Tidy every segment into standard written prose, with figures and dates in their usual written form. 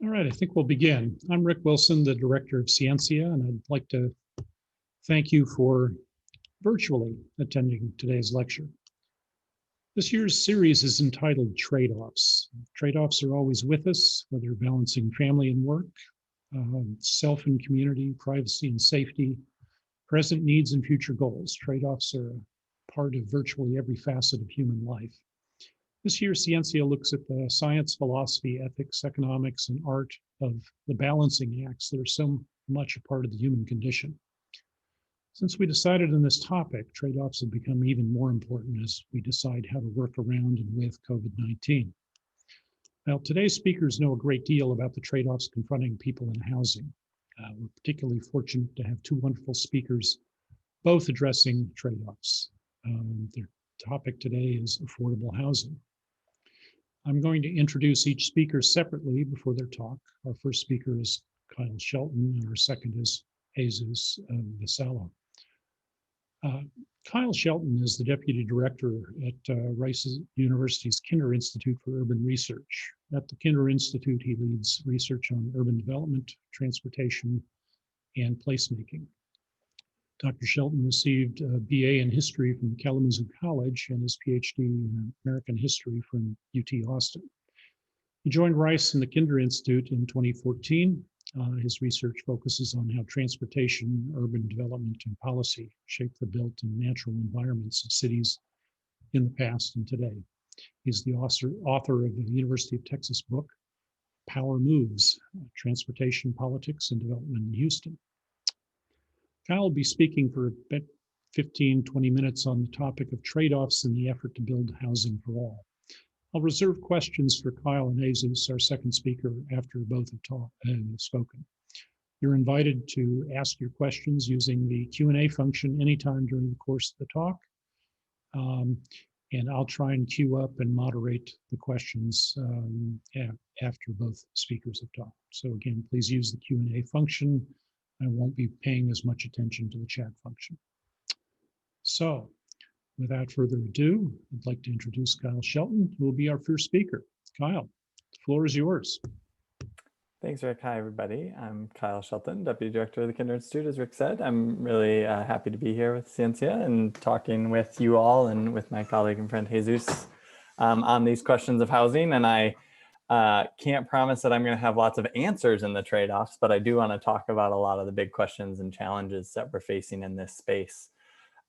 All right, I think we'll begin. I'm Rick Wilson, the director of Scientia, and I'd like to thank you for virtually attending today's lecture. This year's series is entitled Trade-Offs. Trade-offs are always with us, whether balancing family and work, self and community, privacy and safety, present needs and future goals. Trade-offs are a part of virtually every facet of human life. This year, Scientia looks at the science, philosophy, ethics, economics, and art of the balancing acts that are so much a part of the human condition. Since we decided on this topic, trade-offs have become even more important as we decide how to work around and with COVID-19. Now, today's speakers know a great deal about the trade-offs confronting people in housing. We're particularly fortunate to have two wonderful speakers, both addressing trade-offs. Their topic today is affordable housing. I'm going to introduce each speaker separately before their talk. Our first speaker is Kyle Shelton, and our second is Jesus Vassallo. Kyle Shelton is the Deputy Director at Rice University's Kinder Institute for Urban Research. At the Kinder Institute, he leads research on urban development, transportation, and placemaking. Dr. Shelton received a BA in history from Kalamazoo College and his PhD in American history from UT Austin. He joined Rice in the Kinder Institute in 2014. His research focuses on how transportation, urban development, and policy shape the built and natural environments of cities in the past and today. He's the author of the University of Texas book, Power Moves, Transportation, Politics, and Development in Houston. Kyle will be speaking for about 15, 20 minutes on the topic of trade-offs in the effort to build housing for all. I'll reserve questions for Kyle and Jesus, our second speaker, after both have spoken. You're invited to ask your questions using the Q&A function anytime during the course of the talk. And I'll try and queue up and moderate the questions after both speakers have talked. So again, please use the Q&A function. I won't be paying as much attention to the chat function. So without further ado, I'd like to introduce Kyle Shelton, who will be our first speaker. Kyle, the floor is yours. Thanks, Rick. Hi, everybody. I'm Kyle Shelton, Deputy Director of the Kinder Institute, as Rick said. I'm really happy to be here with Scientia and talking with you all and with my colleague and friend Jesus on these questions of housing. And I can't promise that I'm going to have lots of answers in the trade-offs, but I do want to talk about a lot of the big questions and challenges that we're facing in this space.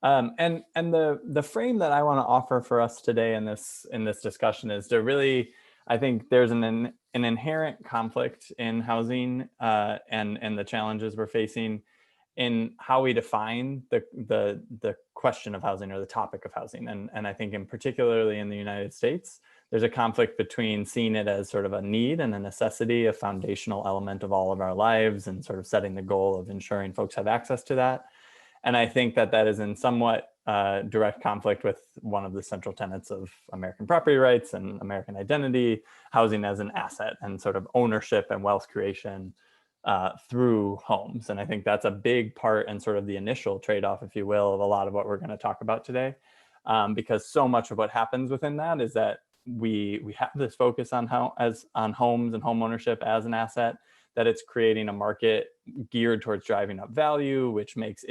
And the frame that I want to offer for us today in this discussion is to really, I think there's an inherent conflict in housing and the challenges we're facing in how we define the question of housing or the topic of housing. And I think particularly in the United States, there's a conflict between seeing it as sort of a need and a necessity, a foundational element of all of our lives, and sort of setting the goal of ensuring folks have access to that. And I think that is in somewhat direct conflict with one of the central tenets of American property rights and American identity, housing as an asset and sort of ownership and wealth creation through homes. And I think that's a big part and sort of the initial trade-off, if you will, of a lot of what we're going to talk about today, because so much of what happens within that is that we have this focus on homes and home ownership as an asset, that it's creating a market geared towards driving up value, which makes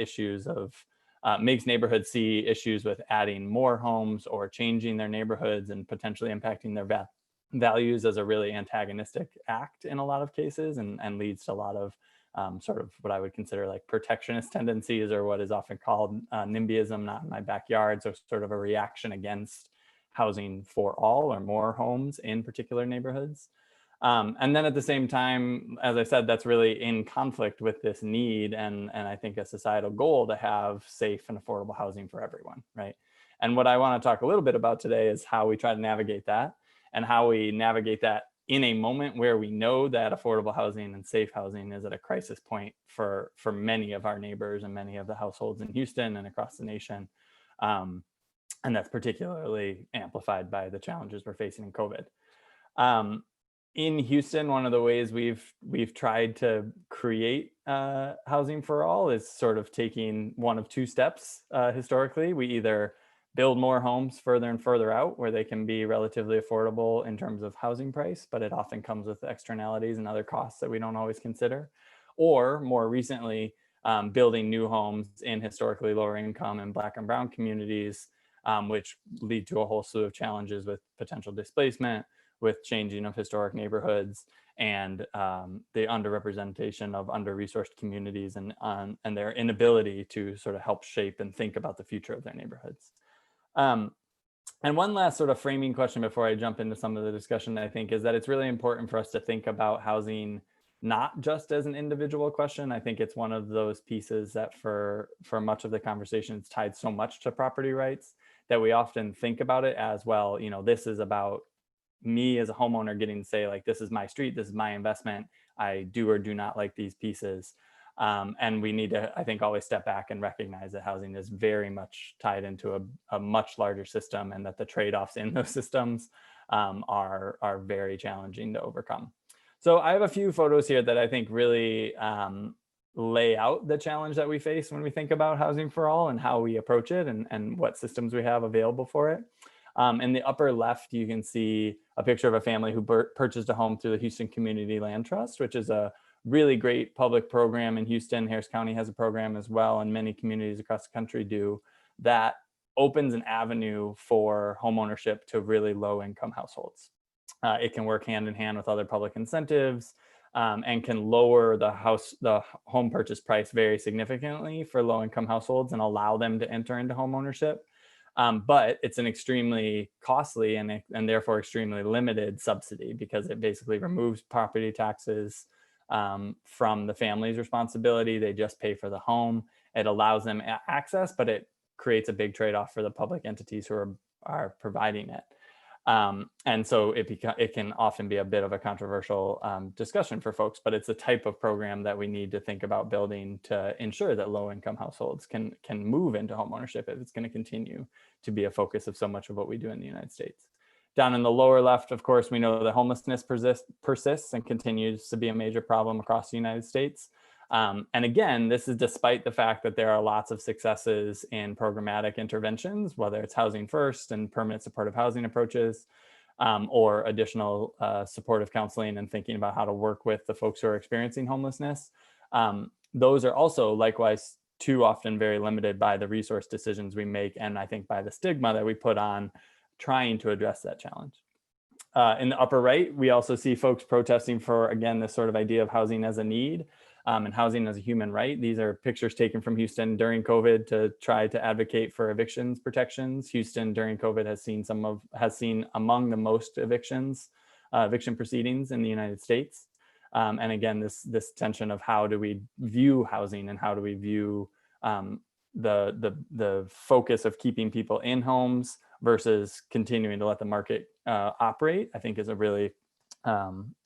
makes neighborhoods see issues with adding more homes or changing their neighborhoods and potentially impacting their values as a really antagonistic act in a lot of cases, and leads to a lot of sort of what I would consider like protectionist tendencies, or what is often called NIMBYism, not in my backyard, so sort of a reaction against housing for all or more homes in particular neighborhoods. And then at the same time, as I said, that's really in conflict with this need and I think a societal goal to have safe and affordable housing for everyone, right? And what I want to talk a little bit about today is how we try to navigate that, and how we navigate that in a moment where we know that affordable housing and safe housing is at a crisis point for many of our neighbors and many of the households in Houston and across the nation. And that's particularly amplified by the challenges we're facing in COVID. In Houston, one of the ways we've tried to create housing for all is sort of taking one of two steps historically. We either build more homes further and further out where they can be relatively affordable in terms of housing price, but it often comes with externalities and other costs that we don't always consider. Or more recently, building new homes in historically lower income and Black and brown communities, which lead to a whole slew of challenges with potential displacement, with changing of historic neighborhoods, and the underrepresentation of under-resourced communities and their inability to sort of help shape and think about the future of their neighborhoods. And one last sort of framing question before I jump into some of the discussion, I think, is that it's really important for us to think about housing not just as an individual question. I think it's one of those pieces that for much of the conversation is tied so much to property rights that we often think about it as, well, you know, this is about me as a homeowner getting to say, like, this is my street, this is my investment, I do or do not like these pieces. And we need to, I think, always step back and recognize that housing is very much tied into a much larger system, and that the trade-offs in those systems are very challenging to overcome. So I have a few photos here that I think really lay out the challenge that we face when we think about housing for all and how we approach it, and what systems we have available for it. In the upper left, you can see a picture of a family who purchased a home through the Houston Community Land Trust, which is a really great public program in Houston. Harris County has a program as well, and many communities across the country do, that opens an avenue for homeownership to really low income households. It can work hand in hand with other public incentives, and can lower the home purchase price very significantly for low income households and allow them to enter into homeownership. But it's an extremely costly and therefore extremely limited subsidy, because it basically removes property taxes from the family's responsibility. They just pay for the home. It allows them access, but it creates a big trade-off for the public entities who are providing it. And so it can often be a bit of a controversial discussion for folks, but it's a type of program that we need to think about building to ensure that low-income households can move into homeownership if it's going to continue to be a focus of so much of what we do in the United States. Down in the lower left, of course, we know that homelessness persists and continues to be a major problem across the United States. And again, this is despite the fact that there are lots of successes in programmatic interventions, whether it's housing first and permanent supportive housing approaches, or additional supportive counseling and thinking about how to work with the folks who are experiencing homelessness. Those are also likewise too often very limited by the resource decisions we make, and I think by the stigma that we put on trying to address that challenge. In the upper right, we also see folks protesting for, again, this sort of idea of housing as a need, and housing as a human right. These are pictures taken from Houston during COVID to try to advocate for evictions protections. Houston during COVID has seen among the most eviction proceedings in the United States. And again, this tension of how do we view housing and how do we view the focus of keeping people in homes versus continuing to let the market operate, I think is a really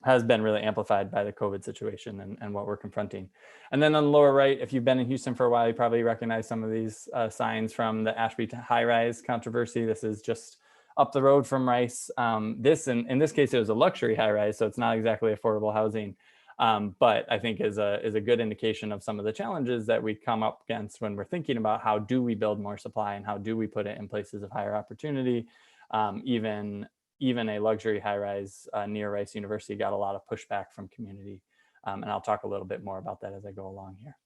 has been really amplified by the COVID situation and what we're confronting. And then on the lower right, if you've been in Houston for a while, you probably recognize some of these signs from the Ashby high-rise controversy. This is just up the road from Rice. In this case, it was a luxury high-rise, so it's not exactly affordable housing. But I think is a good indication of some of the challenges that we come up against when we're thinking about how do we build more supply and how do we put it in places of higher opportunity. Even a luxury high-rise near Rice University got a lot of pushback from community. And I'll talk a little bit more about that as I go along here.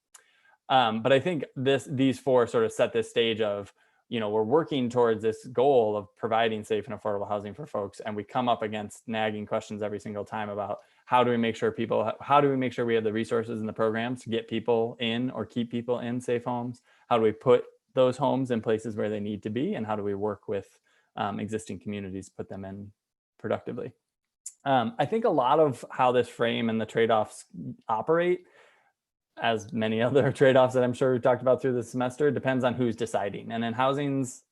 But I think these four sort of set this stage of, you know, we're working towards this goal of providing safe and affordable housing for folks. And we come up against nagging questions every single time about how do we make sure we have the resources and the programs to get people in or keep people in safe homes? How do we put those homes in places where they need to be? And how do we work with existing communities, put them in productively? I think a lot of how this frame and the trade-offs operate, as many other trade-offs that I'm sure we've talked about through the semester, depends on who's deciding. And in housing's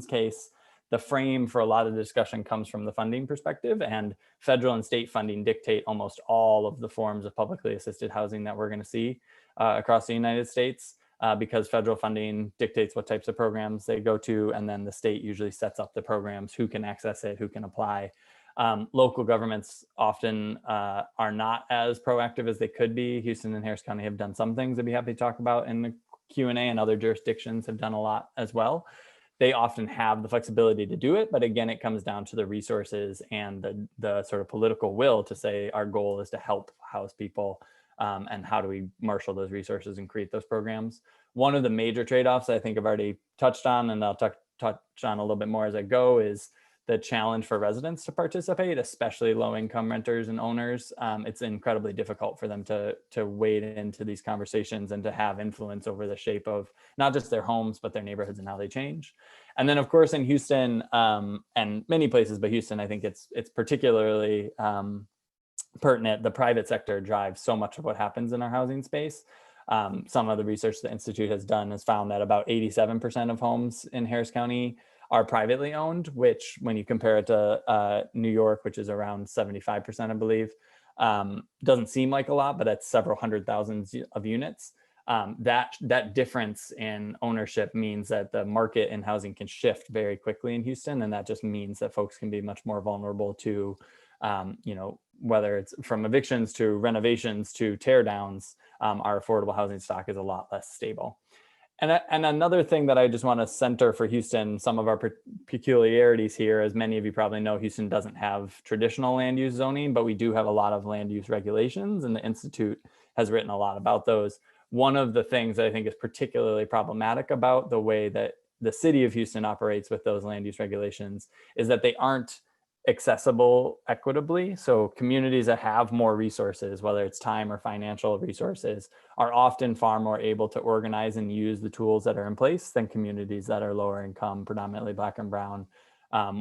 case, the frame for a lot of the discussion comes from the funding perspective, and federal and state funding dictate almost all of the forms of publicly assisted housing that we're going to see across the United States, because federal funding dictates what types of programs they go to, and then the state usually sets up the programs, who can access it, who can apply. Local governments often are not as proactive as they could be. Houston and Harris County have done some things I'd be happy to talk about in the Q&A, and other jurisdictions have done a lot as well they often have the flexibility to do it. But again, it comes down to the resources and the sort of political will to say our goal is to help house people, and how do we marshal those resources and create those programs. One of the major trade-offs I think I've already touched on, and I'll touch on a little bit more as I go, is the challenge for residents to participate, especially low-income renters and owners. It's incredibly difficult for them to wade into these conversations and to have influence over the shape of not just their homes, but their neighborhoods and how they change. And then, of course, in Houston, and many places, but Houston, I think it's particularly pertinent. The private sector drives so much of what happens in our housing space. Some of the research the Institute has done has found that about 87% of homes in Harris County are privately owned, which when you compare it to New York, which is around 75%, I believe, doesn't seem like a lot, but that's several hundred thousands of units. That difference in ownership means that the market in housing can shift very quickly in Houston. And that just means that folks can be much more vulnerable to, whether it's from evictions to renovations to tear downs, our affordable housing stock is a lot less stable. And another thing that I just want to center for Houston, some of our peculiarities here, as many of you probably know, Houston doesn't have traditional land use zoning, but we do have a lot of land use regulations, and the Institute has written a lot about those. One of the things that I think is particularly problematic about the way that the city of Houston operates with those land use regulations is that they aren't accessible equitably. So communities that have more resources, whether it's time or financial resources, are often far more able to organize and use the tools that are in place than communities that are lower income, predominantly Black and Brown,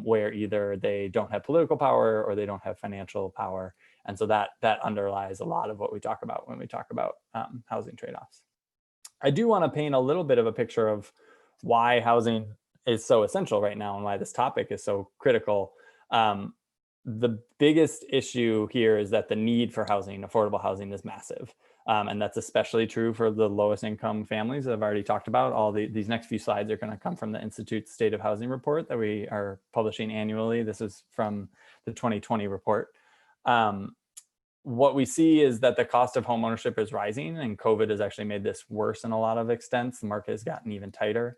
where either they don't have political power or they don't have financial power. And so that underlies a lot of what we talk about when we talk about housing trade-offs. I do want to paint a little bit of a picture of why housing is so essential right now and why this topic is so critical. The biggest issue here is that the need for housing, affordable housing, is massive. And that's especially true for the lowest income families that I've already talked about. These next few slides are going to come from the Institute's State of Housing report that we are publishing annually. This is from the 2020 report. What we see is that the cost of homeownership is rising, and COVID has actually made this worse in a lot of extents. The market has gotten even tighter.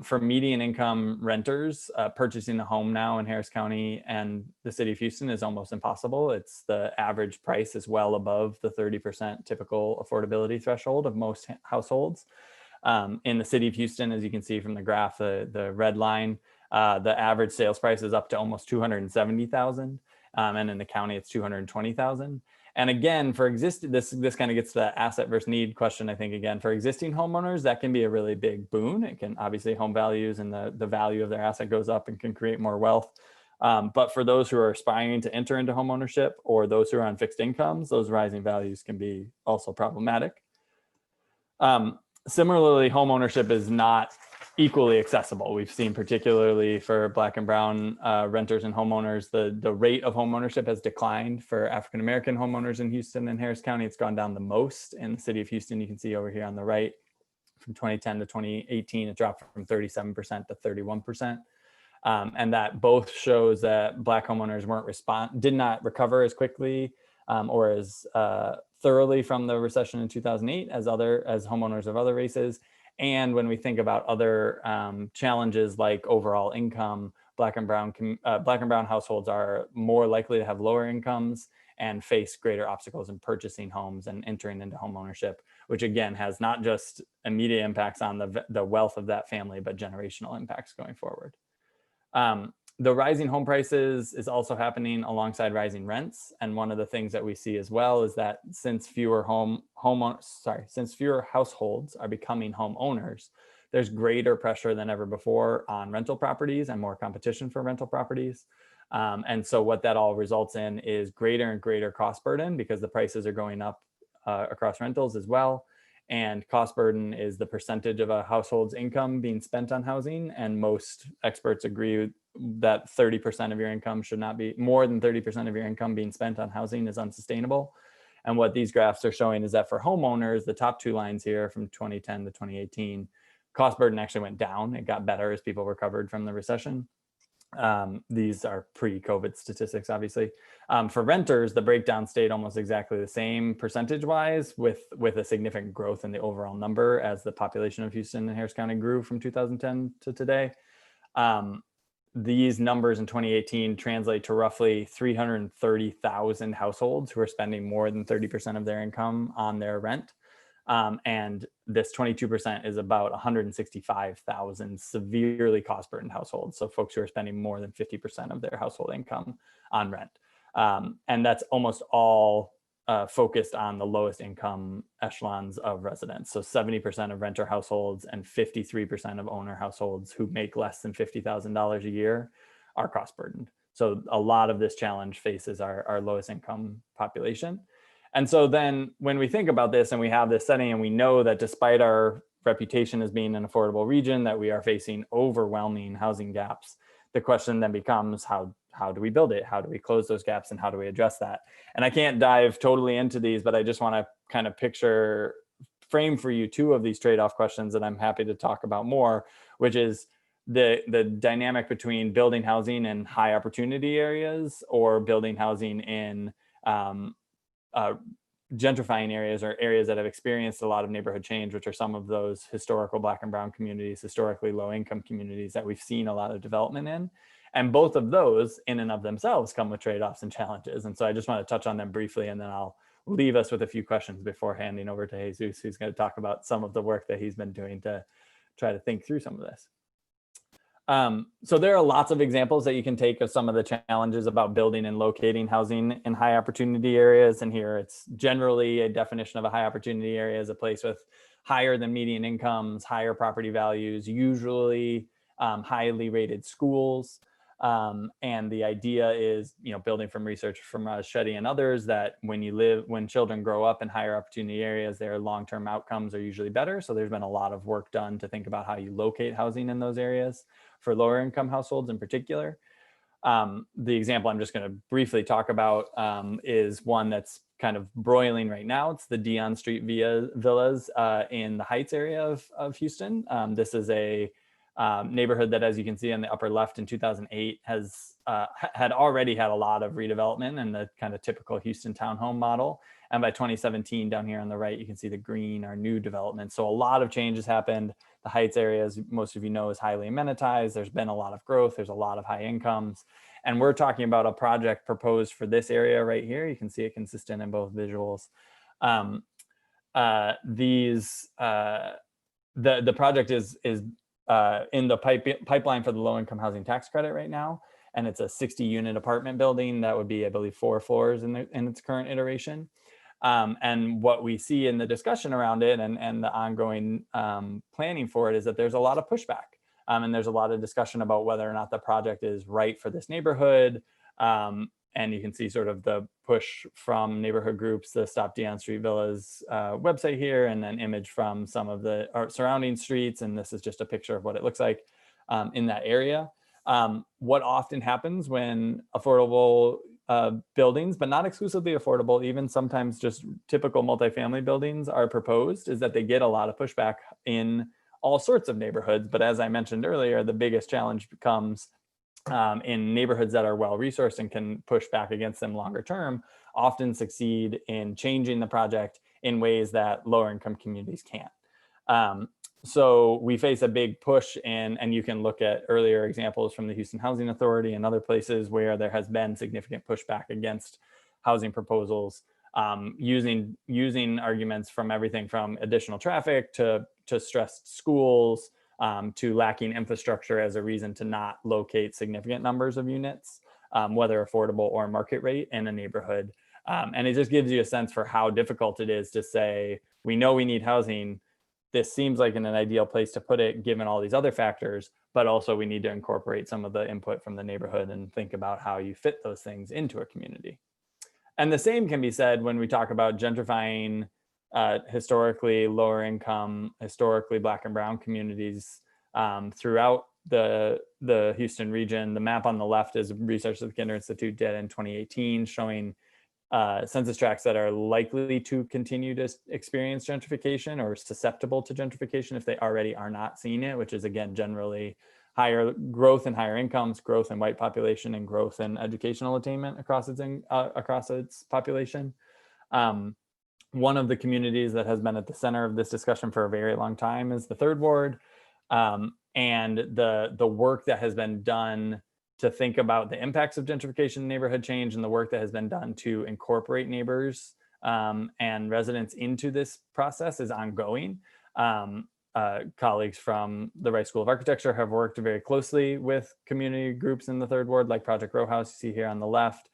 For median income renters, purchasing a home now in Harris County and the city of Houston is almost impossible. It's the average price is well above the 30% typical affordability threshold of most households. In the city of Houston, as you can see from the graph, the red line, the average sales price is up to almost $270,000. And in the county, it's $220,000. And again, for existing, this kind of gets to the asset versus need question. I think, again, for existing homeowners, that can be a really big boon. It can obviously, home values and the value of their asset goes up and can create more wealth. But for those who are aspiring to enter into homeownership, or those who are on fixed incomes, those rising values can be also problematic. Similarly, homeownership is not equally accessible. We've seen, particularly for Black and Brown renters and homeowners, the rate of homeownership has declined. For African-American homeowners in Houston and Harris County, it's gone down the most. In the city of Houston, you can see over here on the right, from 2010 to 2018, it dropped from 37% to 31%. And that both shows that Black homeowners did not recover as quickly or as thoroughly from the recession in 2008 as homeowners of other races. And when we think about other challenges like overall income, Black and Brown households are more likely to have lower incomes and face greater obstacles in purchasing homes and entering into home ownership, which again has not just immediate impacts on the wealth of that family, but generational impacts going forward. The rising home prices is also happening alongside rising rents. And one of the things that we see as well is that since fewer households are becoming homeowners, there's greater pressure than ever before on rental properties and more competition for rental properties. And so what that all results in is greater and greater cost burden, because the prices are going up across rentals as well. And cost burden is the percentage of a household's income being spent on housing. And most experts agree that 30% of your income should not be, more than 30% of your income being spent on housing is unsustainable. And what these graphs are showing is that for homeowners, the top two lines here from 2010 to 2018, cost burden actually went down. It got better as people recovered from the recession. These are pre-COVID statistics, obviously. For renters, the breakdown stayed almost exactly the same percentage-wise, with a significant growth in the overall number as the population of Houston and Harris County grew from 2010 to today. These numbers in 2018 translate to roughly 330,000 households who are spending more than 30% of their income on their rent. And this 22% is about 165,000 severely cost burdened households. So folks who are spending more than 50% of their household income on rent. And that's almost all focused on the lowest income echelons of residents. So 70% of renter households and 53% of owner households who make less than $50,000 a year are cost burdened. So a lot of this challenge faces our lowest income population. And so then when we think about this and we have this setting and we know that despite our reputation as being an affordable region, that we are facing overwhelming housing gaps, the question then becomes how do we build it? How do we close those gaps and how do we address that? And I can't dive totally into these, but I just want to kind of frame for you two of these trade-off questions that I'm happy to talk about more, which is the dynamic between building housing in high opportunity areas or building housing in gentrifying areas or areas that have experienced a lot of neighborhood change, which are some of those historical Black and brown communities, historically low income communities that we've seen a lot of development in. And both of those in and of themselves come with trade-offs and challenges. And so I just want to touch on them briefly, and then I'll leave us with a few questions before handing over to Jesus, who's going to talk about some of the work that he's been doing to try to think through some of this. So there are lots of examples that you can take of some of the challenges about building and locating housing in high opportunity areas. And here it's generally a definition of a high opportunity area as a place with higher than median incomes, higher property values, usually highly rated schools. And the idea is, building from research from Shetty and others, that when children grow up in higher opportunity areas, their long-term outcomes are usually better. So there's been a lot of work done to think about how you locate housing in those areas for lower income households in particular. The example I'm just going to briefly talk about is one that's kind of broiling right now. It's the Dion Street villas in the Heights area of Houston. This is a neighborhood that, as you can see on the upper left, in 2008 had already had a lot of redevelopment and the kind of typical Houston townhome model. And by 2017, down here on the right, you can see the green are new development. So a lot of changes happened. The Heights area, as most of you know, is highly amenitized. There's been a lot of growth. There's a lot of high incomes. And we're talking about a project proposed for this area right here. You can see it consistent in both visuals. The project is in the pipeline for the low income housing tax credit right now. And it's a 60-unit apartment building that would be, I believe, 4 floors in its current iteration. And what we see in the discussion around it and the ongoing planning for it is that there's a lot of pushback. And there's a lot of discussion about whether or not the project is right for this neighborhood. And you can see sort of the push from neighborhood groups, the Stop Dion Street Villas website here, and then image from some of the surrounding streets. And this is just a picture of what it looks like in that area. What often happens when affordable buildings, but not exclusively affordable, even sometimes just typical multifamily buildings are proposed, is that they get a lot of pushback in all sorts of neighborhoods. But as I mentioned earlier, the biggest challenge becomes in neighborhoods that are well-resourced and can push back against them longer term, often succeed in changing the project in ways that lower income communities can't. So we face a big push and you can look at earlier examples from the Houston Housing Authority and other places where there has been significant pushback against housing proposals, using arguments from everything from additional traffic to stressed schools, to lacking infrastructure as a reason to not locate significant numbers of units, whether affordable or market rate in a neighborhood. And it just gives you a sense for how difficult it is to say, we know we need housing. This seems like an ideal place to put it, given all these other factors, but also we need to incorporate some of the input from the neighborhood and think about how you fit those things into a community. And the same can be said when we talk about gentrifying historically lower income, historically Black and brown communities throughout the Houston region. The map on the left is research that the Kinder Institute did in 2018, showing census tracts that are likely to continue to experience gentrification or susceptible to gentrification if they already are not seeing it, which is, again, generally higher growth and higher incomes, growth in white population, and growth in educational attainment across its population. One of the communities that has been at the center of this discussion for a very long time is the Third Ward. and the work that has been done to think about the impacts of gentrification and neighborhood change, and the work that has been done to incorporate neighbors and residents into this process is ongoing. Colleagues from the Rice School of Architecture have worked very closely with community groups in the Third Ward, like Project Row House, you see here on the left.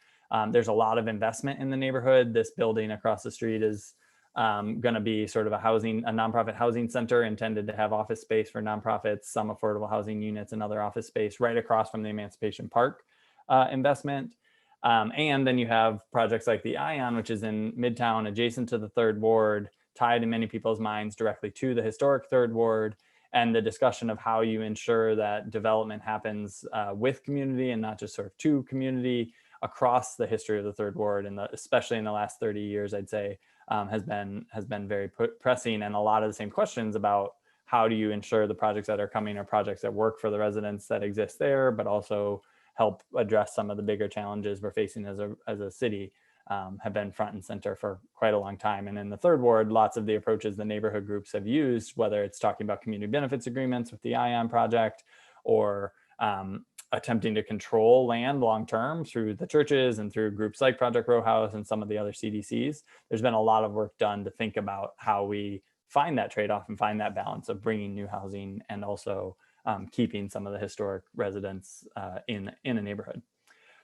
There's a lot of investment in the neighborhood. This building across the street is going to be sort of a nonprofit housing center intended to have office space for nonprofits, some affordable housing units, and other office space right across from the Emancipation Park investment. And then you have projects like the Ion, which is in Midtown, adjacent to the Third Ward, tied in many people's minds directly to the historic Third Ward, and the discussion of how you ensure that development happens with community and not just sort of to community across the history of the Third Ward, and especially in the last 30 years, I'd say, has been very pressing, and a lot of the same questions about how do you ensure the projects that are coming are projects that work for the residents that exist there, but also help address some of the bigger challenges we're facing as a city. Have been front and center for quite a long time. And in the Third Ward, lots of the approaches the neighborhood groups have used, whether it's talking about community benefits agreements with the Ion project, or attempting to control land long-term through the churches and through groups like Project Row House and some of the other CDCs. There's been a lot of work done to think about how we find that trade-off and find that balance of bringing new housing and also keeping some of the historic residents in a neighborhood.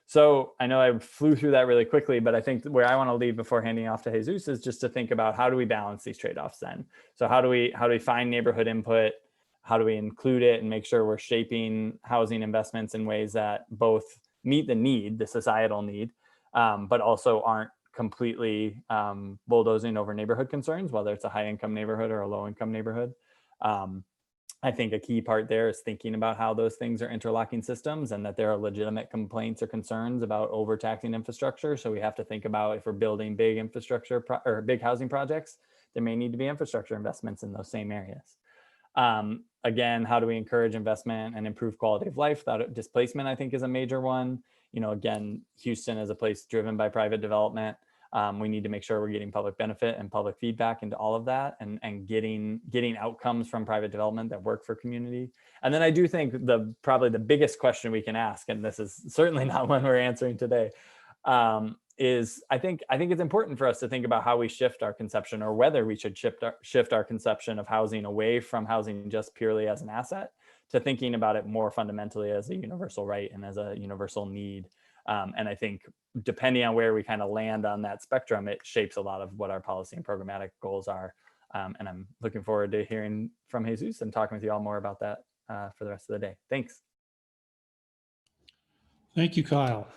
So I know I flew through that really quickly, but I think where I want to leave before handing off to Jesus is just to think about how do we balance these trade-offs then? So how do we find neighborhood input? How do we include it and make sure we're shaping housing investments in ways that both meet the need, the societal need, but also aren't completely bulldozing over neighborhood concerns, whether it's a high income neighborhood or a low income neighborhood. I think a key part there is thinking about how those things are interlocking systems, and that there are legitimate complaints or concerns about overtaxing infrastructure. So we have to think about, if we're building big infrastructure or big housing projects, there may need to be infrastructure investments in those same areas. Again, how do we encourage investment and improve quality of life? That displacement, I think, is a major one. Again, Houston is a place driven by private development. We need to make sure we're getting public benefit and public feedback into all of that, and getting outcomes from private development that work for community. And then I do think probably the biggest question we can ask, and this is certainly not one we're answering today, is I think it's important for us to think about how we shift our conception, or whether we should shift our conception of housing away from housing just purely as an asset to thinking about it more fundamentally as a universal right and as a universal need. And I think depending on where we kind of land on that spectrum, it shapes a lot of what our policy and programmatic goals are. And I'm looking forward to hearing from Jesus and talking with you all more about that for the rest of the day. Thanks. Thank you, Kyle.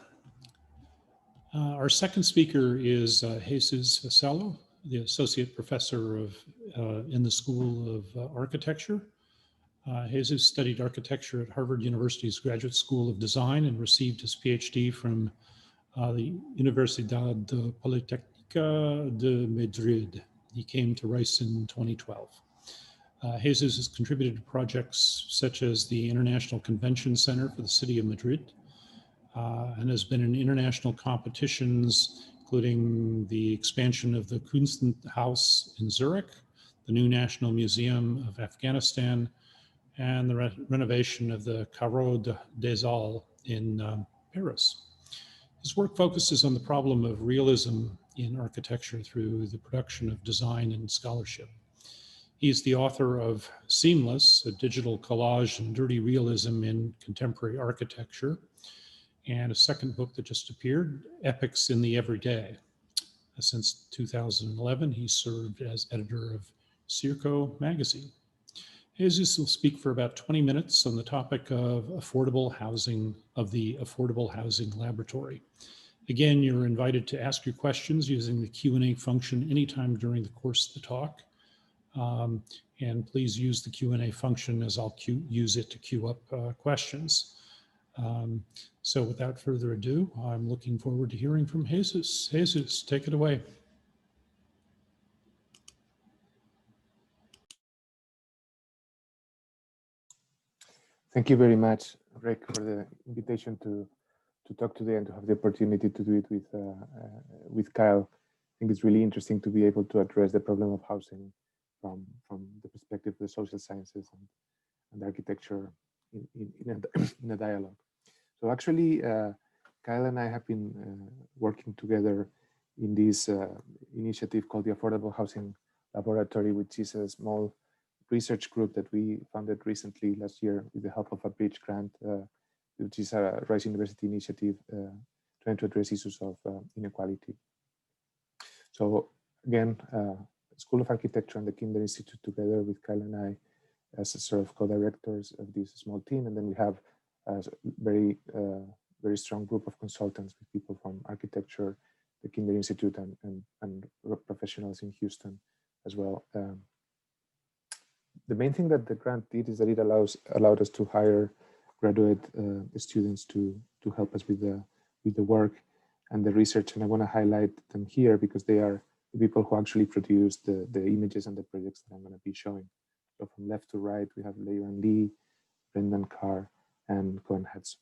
Our second speaker is Jesus Vassallo, the associate professor in the School of Architecture. Jesus studied architecture at Harvard University's Graduate School of Design and received his PhD from the Universidad Politécnica de Madrid. He came to Rice in 2012. Jesus has contributed to projects such as the International Convention Center for the City of Madrid, and has been in international competitions, including the expansion of the Kunsthaus in Zurich, the new National Museum of Afghanistan, and the renovation of the Carreau des Halles in Paris. His work focuses on the problem of realism in architecture through the production of design and scholarship. He is the author of Seamless, a digital collage and dirty realism in contemporary architecture, and a second book that just appeared, Epics in the Everyday. Since 2011, he served as editor of Circo magazine. Jesus will speak for about 20 minutes on the topic of affordable housing, of the Affordable Housing Laboratory. Again, you're invited to ask your questions using the Q&A function anytime during the course of the talk. And please use the Q&A function, as I'll use it to queue up questions. So without further ado, I'm looking forward to hearing from Jesus. Jesus, take it away. Thank you very much, Rick, for the invitation to talk today and to have the opportunity to do it with Kyle. I think it's really interesting to be able to address the problem of housing from the perspective of the social sciences and architecture in a dialogue. So actually, Kyle and I have been working together in this initiative called the Affordable Housing Laboratory, which is a small research group that we founded recently last year with the help of a bridge grant, which is a Rice University initiative trying to address issues of inequality. So again, School of Architecture and the Kinder Institute together with Kyle and I as a sort of co-directors of this small team. And then we have a very strong group of consultants with people from architecture, the Kinder Institute, and professionals in Houston as well. The main thing that the grant did is that it allowed us to hire graduate students to help us with the work and the research. And I want to highlight them here because they are the people who actually produce the images and the projects that I'm going to be showing. So from left to right, we have Leiron Lee, Brendan Carr, and Cohen Hudson.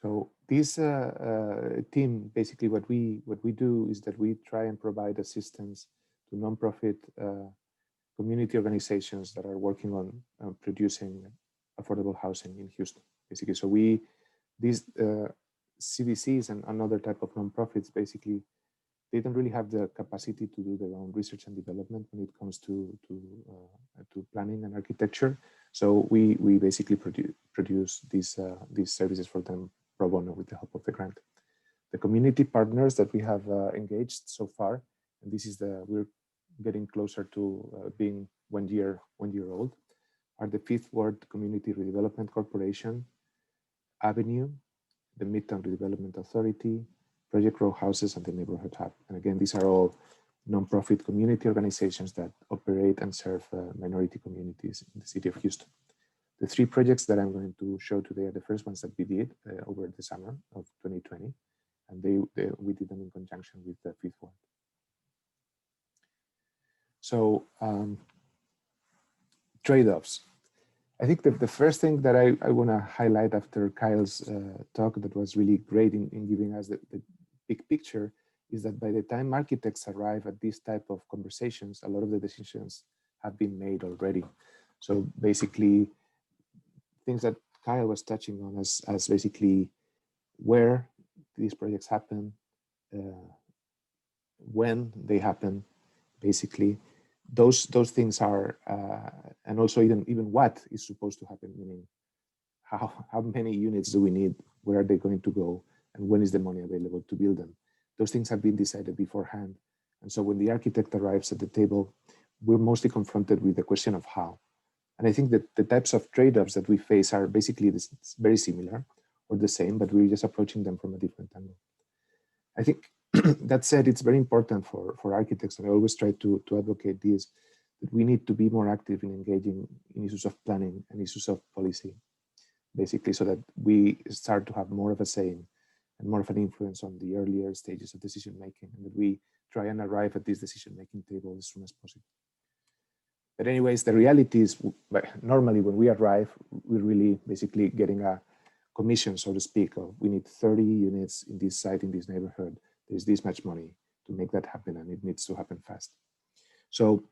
So this team, basically what we do is that we try and provide assistance to nonprofit community organizations that are working on producing affordable housing in Houston, basically. So these CVCs and other type of nonprofits, basically, they don't really have the capacity to do their own research and development when it comes to planning and architecture. So we basically produce these services for them pro bono with the help of the grant. The community partners that we have engaged so far, and this is we're getting closer to being one year old, are the Fifth Ward Community Redevelopment Corporation, Avenue, the Midtown Redevelopment Authority, Project Row Houses, and the Neighborhood Hub. And again, these are all nonprofit community organizations that operate and serve minority communities in the city of Houston. The three projects that I'm going to show today are the first ones that we did over the summer of 2020, and we did them in conjunction with the Fifth Ward. So trade-offs. I think that the first thing that I want to highlight after Kyle's talk that was really great in giving us the big picture is that by the time architects arrive at this type of conversations, a lot of the decisions have been made already. So basically, things that Kyle was touching on as basically where these projects happen, when they happen, basically, those things are, and also even what is supposed to happen, meaning how many units do we need, where are they going to go, and when is the money available to build them. Those things have been decided beforehand. And so when the architect arrives at the table, we're mostly confronted with the question of how. And I think that the types of trade-offs that we face are basically very similar or the same, but we're just approaching them from a different angle. I think that said, it's very important for architects, and I always try to advocate this, that we need to be more active in engaging in issues of planning and issues of policy, basically, so that we start to have more of a say and more of an influence on the earlier stages of decision making, and that we try and arrive at this decision making table as soon as possible. But anyways, the reality is, normally when we arrive, we're really basically getting a commission, so to speak, of we need 30 units in this site, in this neighborhood. There's this much money to make that happen, and it needs to happen fast. So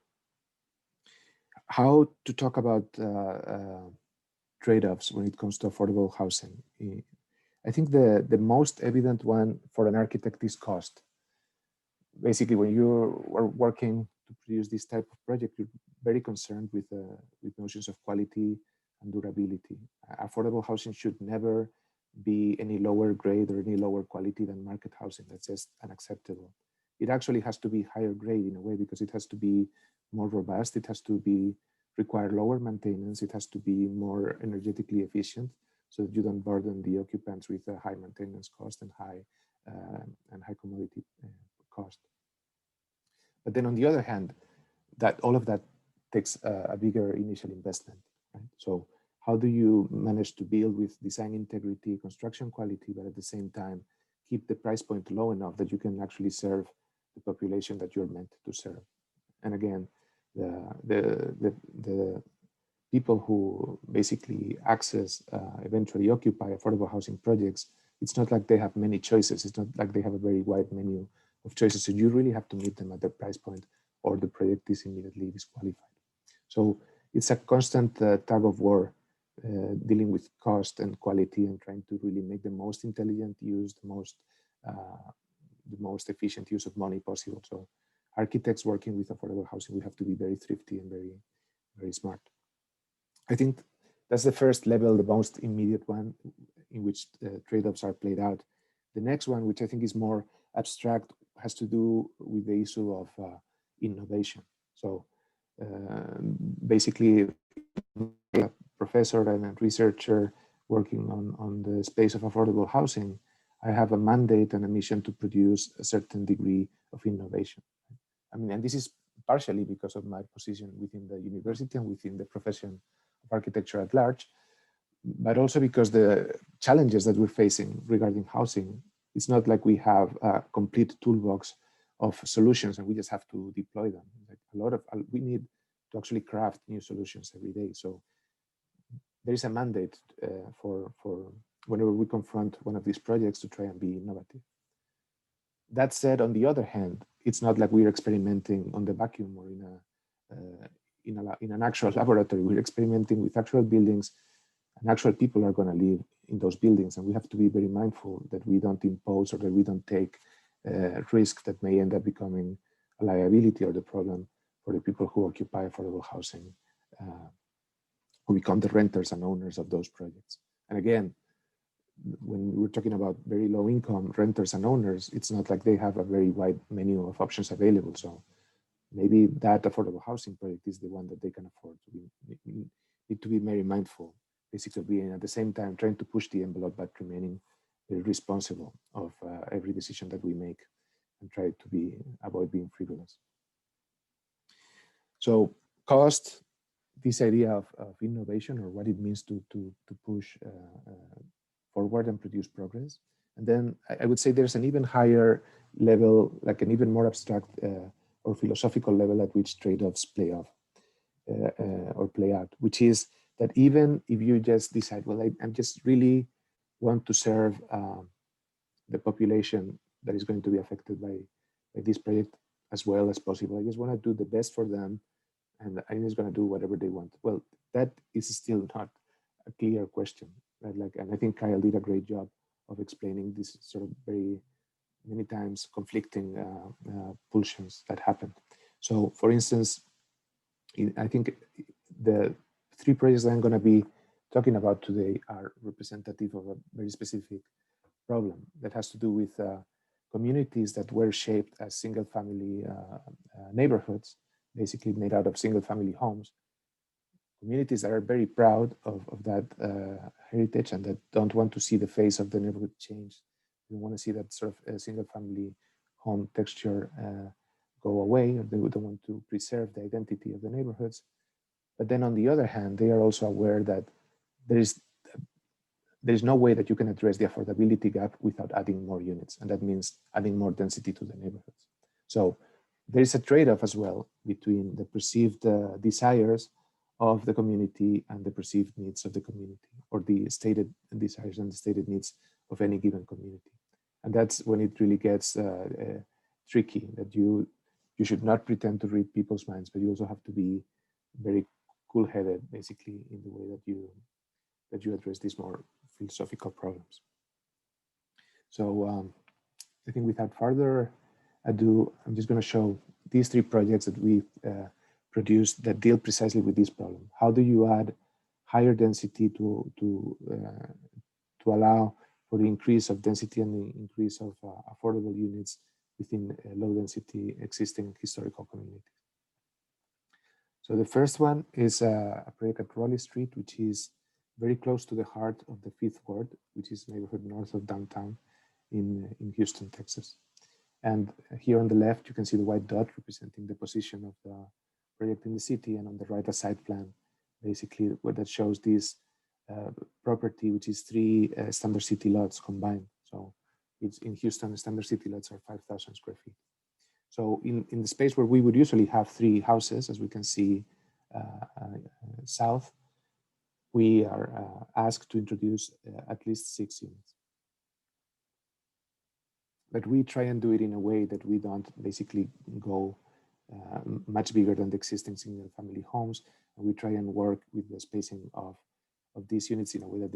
how to talk about trade-offs when it comes to affordable housing? I think the most evident one for an architect is cost. Basically, when you are working to produce this type of project, you're very concerned with notions of quality and durability. Affordable housing should never be any lower grade or any lower quality than market housing. That's just unacceptable. It actually has to be higher grade in a way because it has to be more robust. It has to require lower maintenance. It has to be more energetically efficient so that you don't burden the occupants with a high maintenance cost and high commodity cost. But then on the other hand, all of that takes a bigger initial investment, right? So how do you manage to build with design integrity, construction quality, but at the same time, keep the price point low enough that you can actually serve the population that you're meant to serve? And again, the people who basically eventually occupy affordable housing projects, it's not like they have many choices. It's not like they have a very wide menu of choices. So you really have to meet them at their price point or the project is immediately disqualified. So it's a constant tug of war, dealing with cost and quality and trying to really make the most intelligent use, the most efficient use of money possible. So architects working with affordable housing, we have to be very thrifty and very, very smart. I think that's the first level, the most immediate one in which trade-offs are played out. The next one, which I think is more abstract, has to do with the issue of innovation. So basically, a professor and a researcher working on the space of affordable housing, I have a mandate and a mission to produce a certain degree of innovation. I mean, and this is partially because of my position within the university and within the profession of architecture at large, but also because the challenges that we're facing regarding housing, it's not like we have a complete toolbox of solutions and we just have to deploy them. Like we need to actually craft new solutions every day. So there is a mandate for whenever we confront one of these projects to try and be innovative. That said, on the other hand, it's not like we're experimenting on the vacuum or in an actual laboratory. We're experimenting with actual buildings, and actual people are going to live in those buildings, and we have to be very mindful that we don't impose or that we don't take risk that may end up becoming a liability or the problem for the people who occupy affordable housing, who become the renters and owners of those projects. And again, when we're talking about very low income renters and owners, it's not like they have a very wide menu of options available. So maybe that affordable housing project is the one that they can afford. Need to be very mindful, basically being at the same time trying to push the envelope, but remaining very responsible of every decision that we make and try to avoid being frivolous. So cost, this idea of innovation or what it means to push forward and produce progress. And then I would say there's an even higher level, like an even more abstract or philosophical level at which trade-offs play off or play out, which is that even if you just decide, well, I just really want to serve the population that is going to be affected by this project as well as possible. I just want to do the best for them, and I'm just going to do whatever they want. Well, that is still not a clear question, right? Like, and I think Kyle did a great job of explaining this sort of very many times conflicting pulsions that happen. So, for instance, I think the three projects that I'm going to be talking about today are representative of a very specific problem that has to do with communities that were shaped as single-family neighborhoods, basically made out of single-family homes. Communities that are very proud of that heritage and that don't want to see the face of the neighborhood change. They want to see that sort of single-family home texture go away, or they don't want to preserve the identity of the neighborhoods. But then on the other hand, they are also aware that there is no way that you can address the affordability gap without adding more units. And that means adding more density to the neighborhoods. So there is a trade-off as well between the perceived desires of the community and the perceived needs of the community, or the stated desires and the stated needs of any given community. And that's when it really gets tricky, that you should not pretend to read people's minds, but you also have to be very cool-headed, basically, in the way that you address these more philosophical problems. So I think without further ado, I'm just going to show these three projects that we produced that deal precisely with this problem. How do you add higher density to allow for the increase of density and the increase of affordable units within low density existing historical communities? So the first one is a project at Raleigh Street, which is very close to the heart of the 5th Ward, which is a neighborhood north of downtown in Houston, Texas. And here on the left, you can see the white dot representing the position of the project in the city, and on the right, a site plan, basically, where that shows this property, which is 3 standard city lots combined. So it's in Houston, standard city lots are 5,000 square feet. So in the space where we would usually have 3 houses, as we can see south, we are asked to introduce at least 6 units. But we try and do it in a way that we don't basically go much bigger than the existing single family homes. And we try and work with the spacing of these units in a way that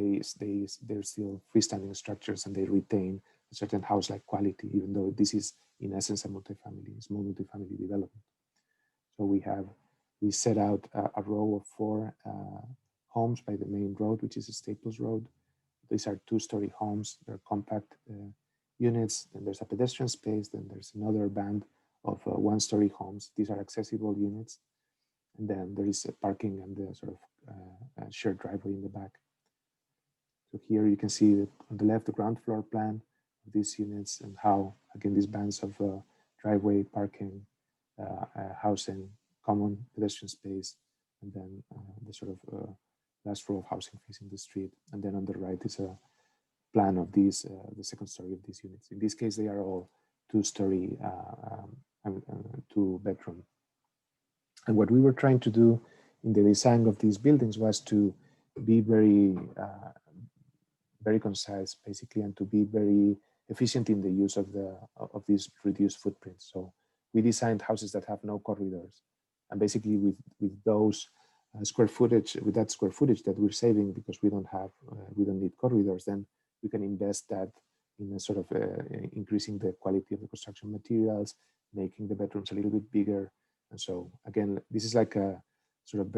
they're still freestanding structures and they retain a certain house-like quality, even though this is in essence a small multifamily development. So we set out a row of 4 homes by the main road, which is a Staples Road. These are 2-story homes. They're compact units. Then there's a pedestrian space. Then there's another band of 1-story homes. These are accessible units. And then there is parking and the sort of shared driveway in the back. So here you can see that on the left, the ground floor plan of these units and how, again, these bands of driveway, parking, housing, common pedestrian space, and then the sort of last row of housing facing the street. And then on the right is a plan of these, the second story of these units. In this case, they are all 2-story, 2-bedroom. And what we were trying to do in the design of these buildings was to be very concise, basically, and to be very efficient in the use of these reduced footprints. So we designed houses that have no corridors, and basically with those square footage, with that square footage that we're saving because we don't need corridors, then we can invest that in a sort of increasing the quality of the construction materials, making the bedrooms a little bit bigger. And so again, this is like a sort of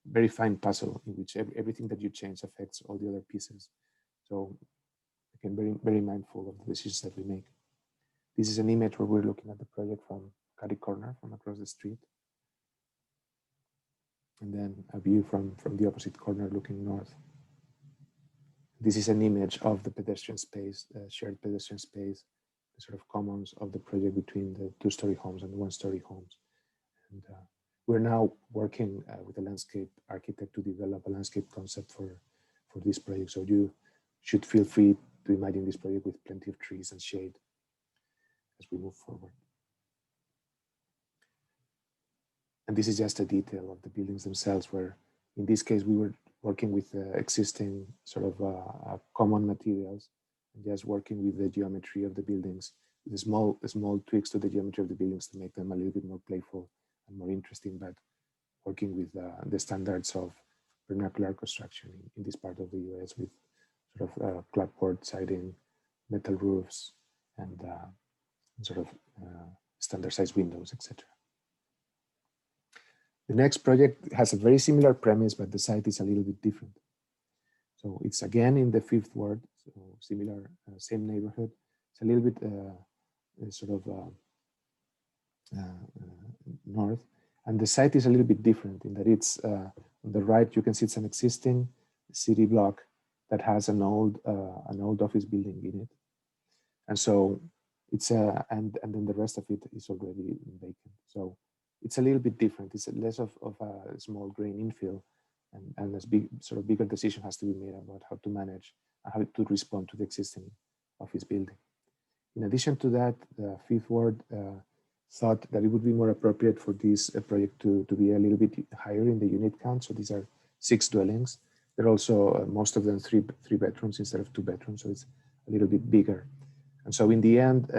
very fine puzzle in which everything that you change affects all the other pieces. So again, very mindful of the decisions that we make. This is an image where we're looking at the project from Cuddy Corner, from across the street. And then a view from the opposite corner looking north. This is an image of the pedestrian space, shared pedestrian space, the sort of commons of the project between the 2-story homes and the 1-story homes. And we're now working with a landscape architect to develop a landscape concept for this project. So you should feel free to imagine this project with plenty of trees and shade as we move forward. And this is just a detail of the buildings themselves, where in this case, we were working with existing sort of common materials and just working with the geometry of the buildings, the small tweaks to the geometry of the buildings to make them a little bit more playful and more interesting, but working with the standards of vernacular construction in this part of the US with sort of clapboard siding, metal roofs, and sort of standard size windows, etc. The next project has a very similar premise, but the site is a little bit different. So it's again in the 5th ward, so similar, same neighborhood. It's a little bit sort of north, and the site is a little bit different in that it's on the right. You can see it's an existing city block that has an old office building in it, and so it's and then the rest of it is already vacant. So it's a little bit different. It's less of a small grain infill, and this sort of bigger decision has to be made about how to manage and how to respond to the existing office building. In addition to that, the 5th ward thought that it would be more appropriate for this project to be a little bit higher in the unit count. So these are 6 dwellings. They're also most of them three bedrooms instead of 2 bedrooms. So it's a little bit bigger. And so in the end,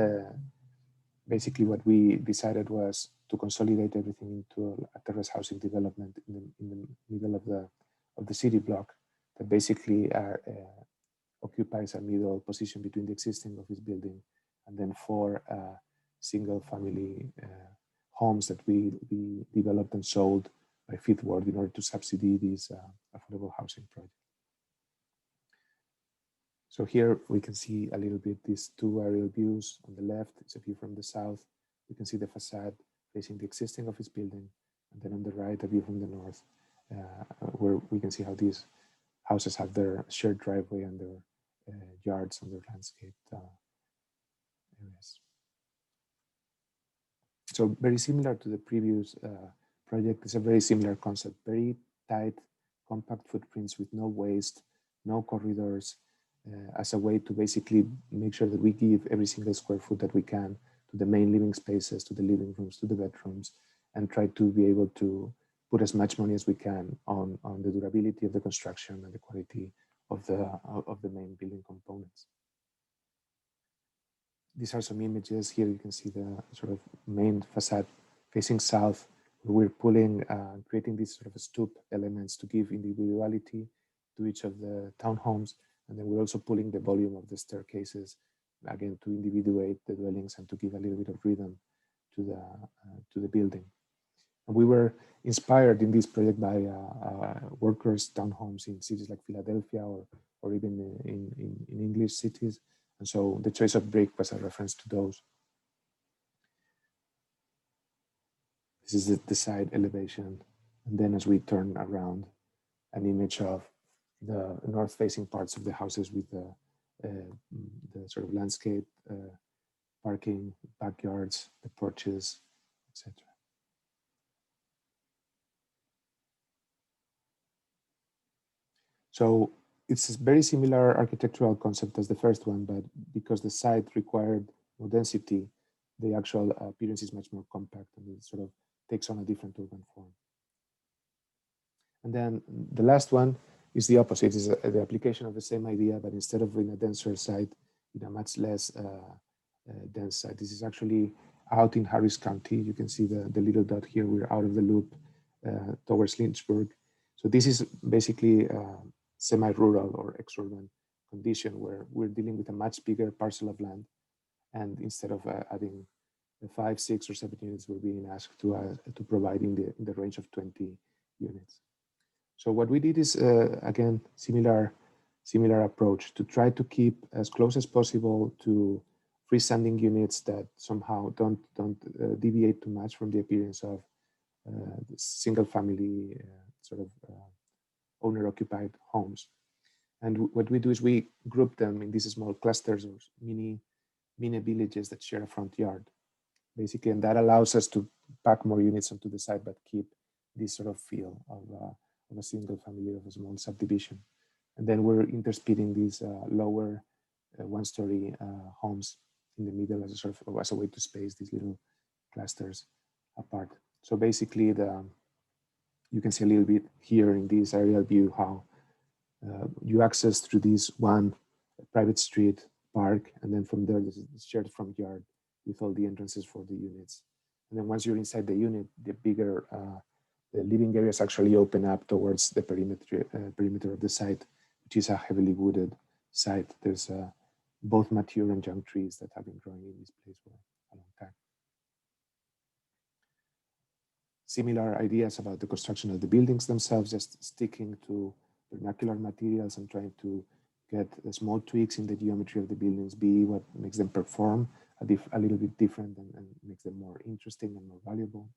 basically what we decided was to consolidate everything into a terrace housing development in the middle of the city block that basically occupies a middle position between the existing office building and then 4 single family homes that we developed and sold by 5th ward in order to subsidy this affordable housing project. So here we can see a little bit these 2 aerial views. On the left, it's a view from the south. You can see the facade facing the existing office building. And then on the right, a view from the north, where we can see how these houses have their shared driveway and their yards and their landscaped areas. So very similar to the previous project, it's a very similar concept, very tight, compact footprints with no waste, no corridors, as a way to basically make sure that we give every single square foot that we can to the main living spaces, to the living rooms, to the bedrooms, and try to be able to put as much money as we can on the durability of the construction and the quality of the main building components. These are some images. Here you can see the sort of main facade facing south, We're pulling, creating these sort of stoop elements to give individuality to each of the townhomes. And then we're also pulling the volume of the staircases, again, to individuate the dwellings and to give a little bit of rhythm to the building. And we were inspired in this project by workers' townhomes in cities like Philadelphia or even in English cities. And so the choice of brick was a reference to those. This is the side elevation. And then as we turn around, an image of the north-facing parts of the houses with the sort of landscape, parking, backyards, the porches, etc. So it's a very similar architectural concept as the first one, but because the site required more density, the actual appearance is much more compact and it sort of takes on a different urban form. And then the last one is the opposite, is the application of the same idea, but instead of in a denser site, in a much less dense site. This is actually out in Harris County. You can see the little dot here. We're out of the loop towards Lynchburg. So this is basically semi-rural or ex-urban condition where we're dealing with a much bigger parcel of land. And instead of adding 5, 6, or 7 units, we're being asked to provide in the range of 20 units. So what we did is, again, similar approach to try to keep as close as possible to freestanding units that somehow don't deviate too much from the appearance of the single family sort of owner-occupied homes. And what we do is we group them in these small clusters or mini villages that share a front yard, basically, and that allows us to pack more units onto the site, but keep this sort of feel of a single family, of a small subdivision. And then we're interspeeding these lower one-story homes in the middle as a sort of as a way to space these little clusters apart. So basically, you can see a little bit here in this aerial view how you access through this one private street park, and then from there there's a shared front yard with all the entrances for the units. And then once you're inside the unit, the bigger the living areas actually open up towards the perimeter of the site, which is a heavily wooded site. There's both mature and young trees that have been growing in this place for a long time. Similar ideas about the construction of the buildings themselves, just sticking to vernacular materials and trying to get small tweaks in the geometry of the buildings be what makes them perform a little bit different and makes them more interesting and more valuable.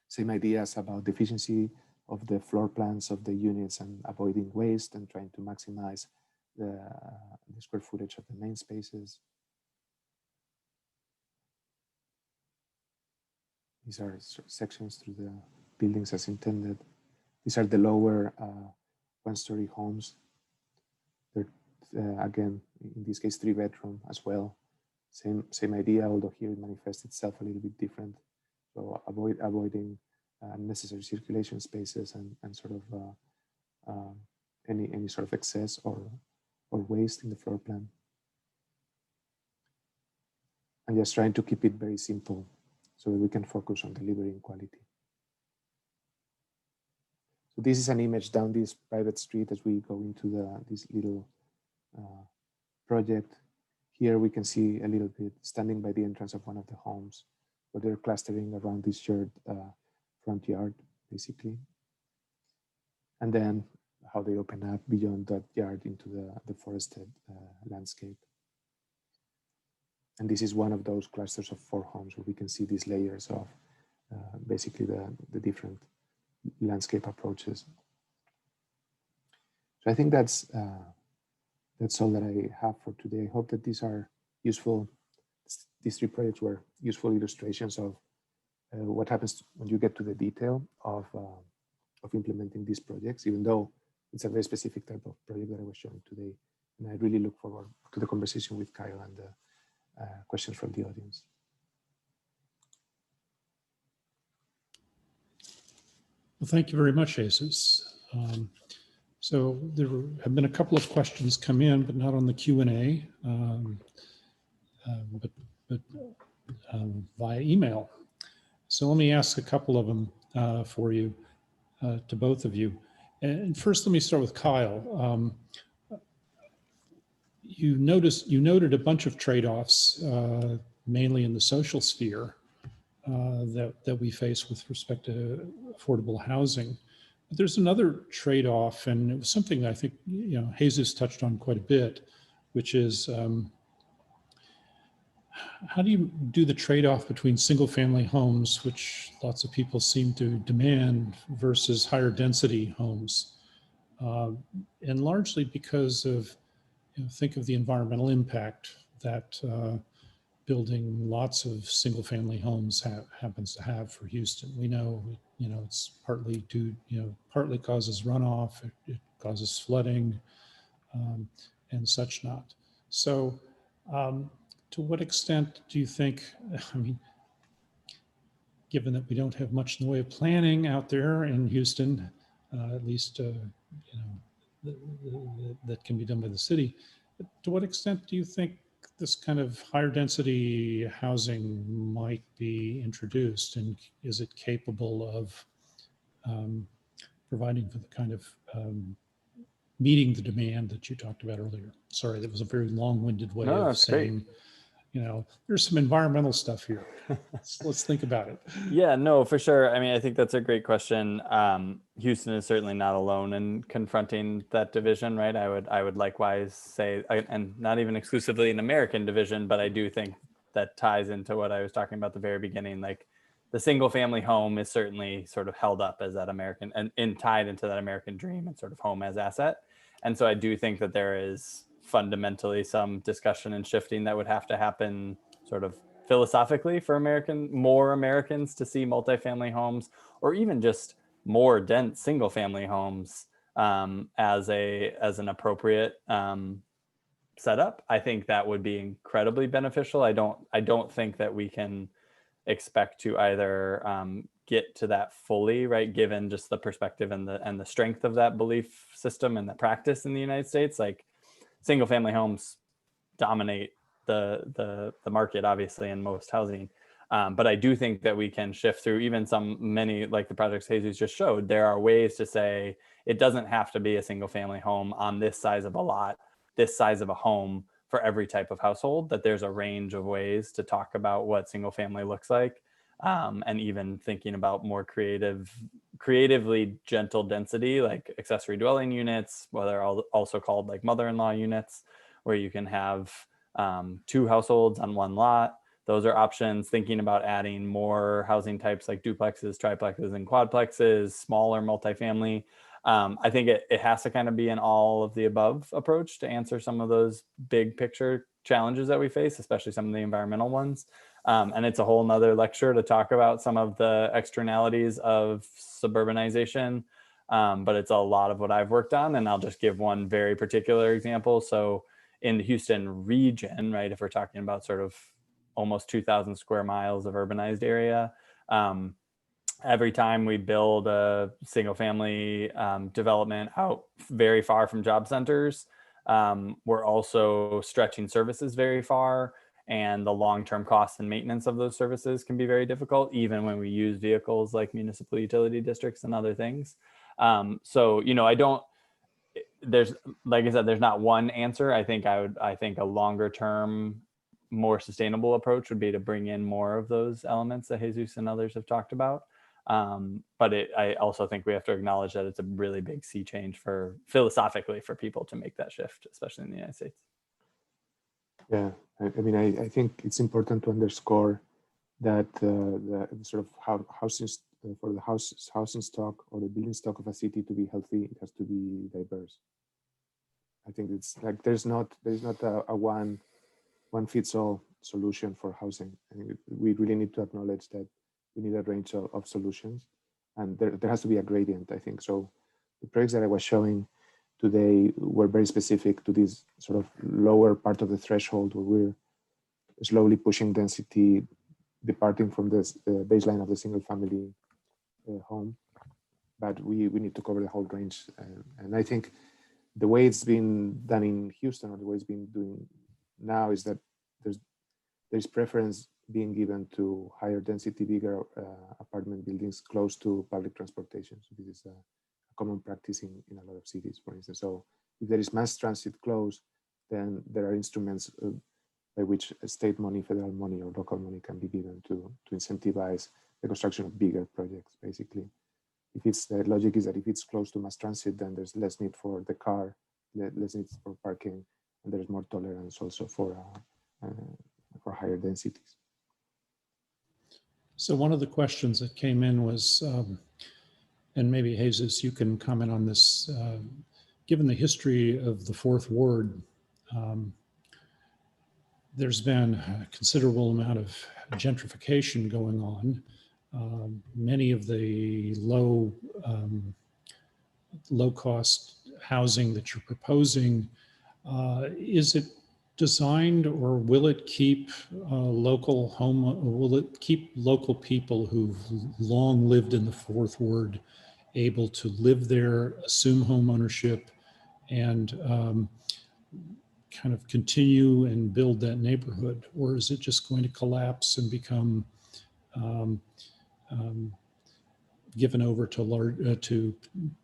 Same ideas about the efficiency of the floor plans of the units and avoiding waste and trying to maximize the square footage of the main spaces. These are sections through the buildings as intended. These are the lower one-story homes. They're, again, in this case, 3-bedroom as well. Same idea, although here it manifests itself a little bit different. So avoiding unnecessary circulation spaces and sort of any sort of excess or waste in the floor plan. And just trying to keep it very simple so that we can focus on delivering quality. So this is an image down this private street as we go into this little project. Here we can see a little bit standing by the entrance of one of the homes where they're clustering around this shared front yard, basically. And then how they open up beyond that yard into the forested landscape. And this is one of those clusters of 4 homes where we can see these layers of basically the different landscape approaches. So I think that's all that I have for today. I hope that these are useful. These 3 projects were useful illustrations of what happens when you get to the detail of implementing these projects, even though it's a very specific type of project that I was showing today. And I really look forward to the conversation with Kyle and the questions from the audience. Well, thank you very much, Jesus. So there have been a couple of questions come in, but not on the Q&A, but via email. So let me ask a couple of them for you, to both of you. And first, let me start with Kyle. You noted a bunch of trade-offs, mainly in the social sphere, that we face with respect to affordable housing. But there's another trade-off, and it was something I think Jesus touched on quite a bit, which is how do you do the trade-off between single-family homes, which lots of people seem to demand, versus higher density homes, and largely because of think of the environmental impact that building lots of single-family homes happens to have for Houston. We know, it's partly partly causes runoff, it causes flooding, and such not. So, to what extent do you think, I mean, given that we don't have much in the way of planning out there in Houston, at least, that can be done by the city, to what extent do you think this kind of higher density housing might be introduced, and is it capable of providing for the kind of meeting the demand that you talked about earlier? Sorry, that was a very long-winded way of saying, there's some environmental stuff here. Let's think about it. Yeah, no, for sure. I mean, I think that's a great question. Houston is certainly not alone in confronting that division, right? I would likewise say, and not even exclusively an American division, but I do think that ties into what I was talking about at the very beginning. Like the single family home is certainly sort of held up as that American and tied into that American dream and sort of home as asset. And so I do think that there is fundamentally some discussion and shifting that would have to happen sort of philosophically for more Americans to see multifamily homes, or even just more dense single family homes as an appropriate setup. I think that would be incredibly beneficial. I don't think that we can expect to either get to that fully, right, given just the perspective and the strength of that belief system and the practice in the United States. Like single family homes dominate the market, obviously, in most housing. But I do think that we can shift through even many like the projects Jesus just showed. There are ways to say it doesn't have to be a single family home on this size of a lot, this size of a home for every type of household, that there's a range of ways to talk about what single family looks like. And even thinking about more creatively gentle density, like accessory dwelling units, whether also called like mother-in-law units, where you can have 2 households on one lot. Those are options. Thinking about adding more housing types like duplexes, triplexes, and quadplexes, smaller multifamily. I think it has to kind of be an all of the above approach to answer some of those big picture challenges that we face, especially some of the environmental ones. And it's a whole nother lecture to talk about some of the externalities of suburbanization. But it's a lot of what I've worked on, and I'll just give one very particular example. So in the Houston region, right, if we're talking about sort of almost 2,000 square miles of urbanized area, every time we build a single family development out very far from job centers, we're also stretching services very far, and the long-term costs and maintenance of those services can be very difficult, even when we use vehicles like municipal utility districts and other things. So, there's, like I said, there's not one answer. I think a longer term, more sustainable approach would be to bring in more of those elements that Jesus and others have talked about. But I also think we have to acknowledge that it's a really big sea change philosophically for people to make that shift, especially in the United States. Yeah, I mean, I think it's important to underscore that the sort of housing for the housing stock or the building stock of a city to be healthy, it has to be diverse. I think it's like there's not a one fits all solution for housing. I think we really need to acknowledge that we need a range of solutions, and there has to be a gradient, I think. So the projects that I was showing today were very specific to this sort of lower part of the threshold where we're slowly pushing density, departing from the baseline of the single family home. But we need to cover the whole range. And I think the way it's been done in Houston, or the way it's been doing now, is that there's preference being given to higher density, bigger apartment buildings close to public transportation. So this is a common practice in a lot of cities, for instance. So if there is mass transit close, then there are instruments by which state money, federal money, or local money can be given to incentivize the construction of bigger projects, basically. If it's, the logic is that if it's close to mass transit, then there's less need for the car, less need for parking, and there's more tolerance also for higher densities. So one of the questions that came in was, and maybe Jesus, you can comment on this, given the history of the Fourth Ward, there's been a considerable amount of gentrification going on. Many of the low-cost housing that you're proposing, is it designed, or will it keep will it keep local people who've long lived in the Fourth Ward able to live there, assume home ownership, and kind of continue and build that neighborhood? Or is it just going to collapse and become given over to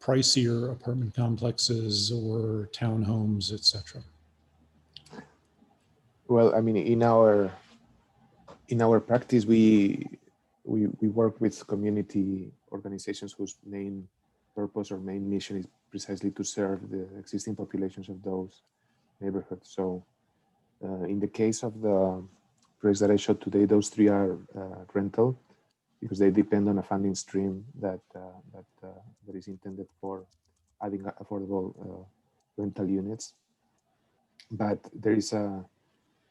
pricier apartment complexes or townhomes, etc.? Well, I mean, in our practice, we work with community organizations whose main purpose or main mission is precisely to serve the existing populations of those neighborhoods. So in the case of the projects that I showed today, those three are rental, because they depend on a funding stream that is intended for adding affordable rental units. But there is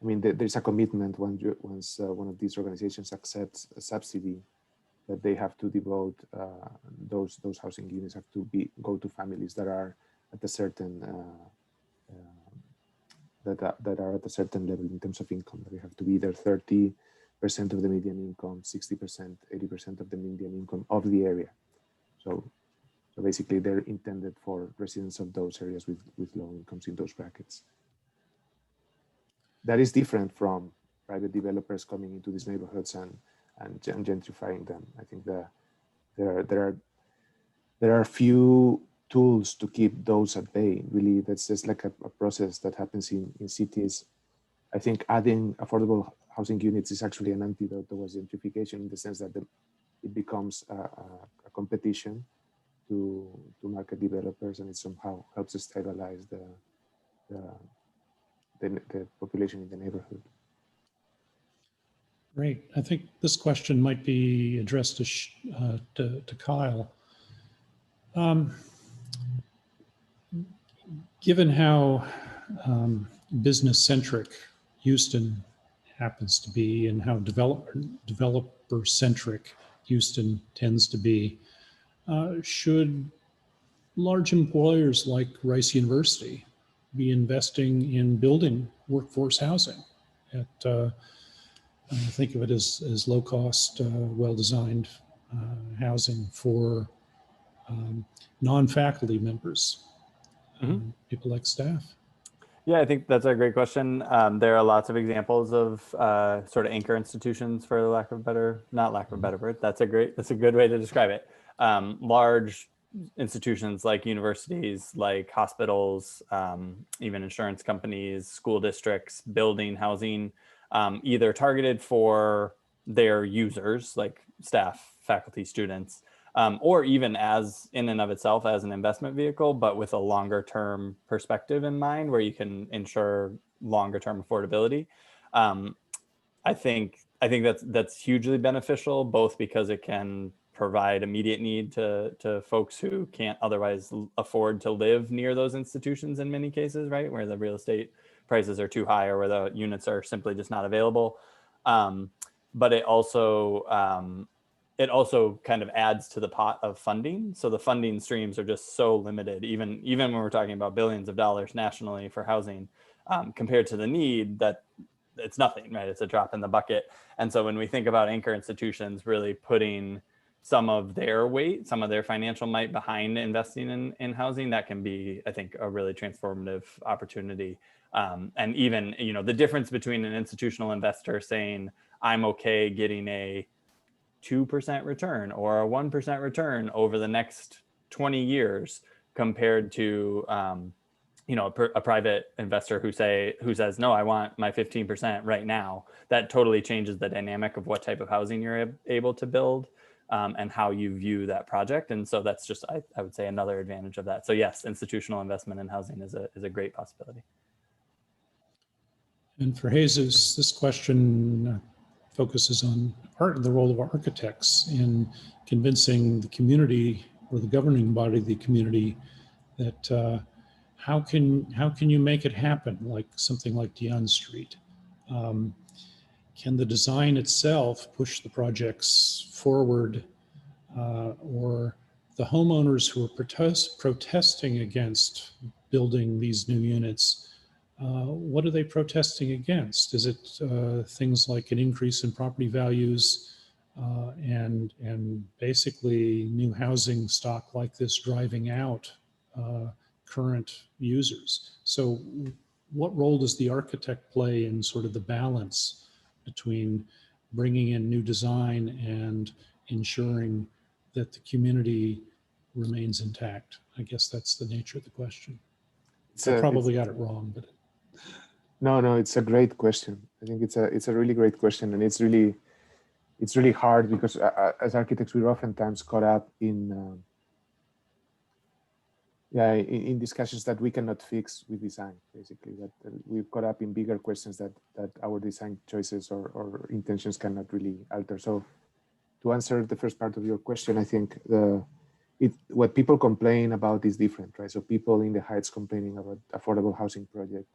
there's a commitment once one of these organizations accepts a subsidy, that they have to devote those housing units have to go to families that are at a certain that are at a certain level in terms of income. They have to be either 30% of the median income, 60%, 80% of the median income of the area. So basically, they're intended for residents of those areas with low incomes in those brackets. That is different from private developers coming into these neighborhoods and gentrifying them. I think there are few tools to keep those at bay. Really, that's just like a process that happens in cities. I think adding affordable housing units is actually an antidote towards gentrification, in the sense that it becomes a competition to market developers, and it somehow helps to stabilize the population in the neighborhood. Great. I think this question might be addressed to Kyle. Given how business-centric Houston happens to be, and how developer-centric Houston tends to be, should large employers like Rice University be investing in building workforce housing? Think of it as low-cost, well-designed housing for non-faculty members, people like staff. Yeah, I think that's a great question. There are lots of examples of sort of anchor institutions, for lack of a better, not lack of a better word. That's a good way to describe it. Large institutions like universities, like hospitals, even insurance companies, school districts, building housing, either targeted for their users, like staff, faculty, students, or even as in and of itself as an investment vehicle, but with a longer term perspective in mind, where you can ensure longer term affordability. I think that's hugely beneficial, both because it can provide immediate need to folks who can't otherwise afford to live near those institutions in many cases, right, where the real estate prices are too high, or where the units are simply just not available. But it also kind of adds to the pot of funding. So the funding streams are just so limited, even when we're talking about billions of dollars nationally for housing, compared to the need, that it's nothing, right? It's a drop in the bucket. And so when we think about anchor institutions really putting some of their weight, some of their financial might behind investing in housing, that can be, I think, a really transformative opportunity. And even, the difference between an institutional investor saying, I'm okay getting a 2% return or a 1% return over the next 20 years compared to a private investor who says, no, I want my 15% right now. That totally changes the dynamic of what type of housing you're able to build and how you view that project. And so that's just, I would say, another advantage of that. So yes, institutional investment in housing is a great possibility. And for Jesus, this question focuses on the role of architects in convincing the community or the governing body of the community that how can you make it happen, like something like Dion Street? Can the design itself push the projects forward, or the homeowners who are protesting against building these new units? What are they protesting against? Is it things like an increase in property values and basically new housing stock like this driving out current users? So what role does the architect play in sort of the balance between bringing in new design and ensuring that the community remains intact? I guess that's the nature of the question. I probably got it wrong, but no, it's a great question. I think it's a really great question, and it's really hard because as architects we're oftentimes caught up in discussions that we cannot fix with design. Basically, that we're caught up in bigger questions that our design choices or intentions cannot really alter. So, to answer the first part of your question, I think what people complain about is different, right? So people in the Heights complaining about affordable housing project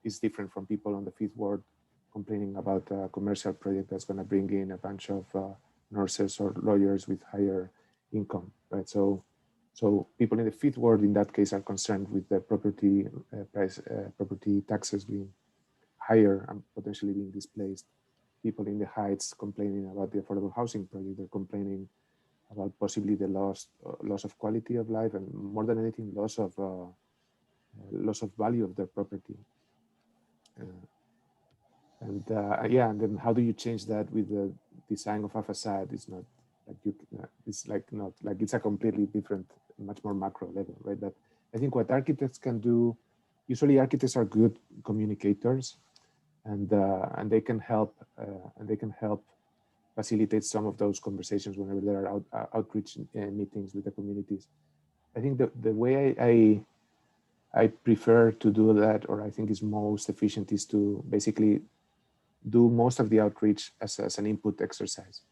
is different from people on the Fifth Ward complaining about a commercial project that's going to bring in a bunch of nurses or lawyers with higher income, right? So people in the Fifth Ward in that case are concerned with the property property taxes being higher and potentially being displaced. People in the Heights complaining about the affordable housing project, they're complaining about possibly the loss of quality of life, and more than anything, loss of value of their property. And then how do you change that with the design of a facade? It's not like it's a completely different, much more macro level, right? But I think what architects can do, usually architects are good communicators, and they can help facilitate some of those conversations whenever there are outreach meetings with the communities. I think the way I prefer to do that, or I think is most efficient, is to basically do most of the outreach as an input exercise,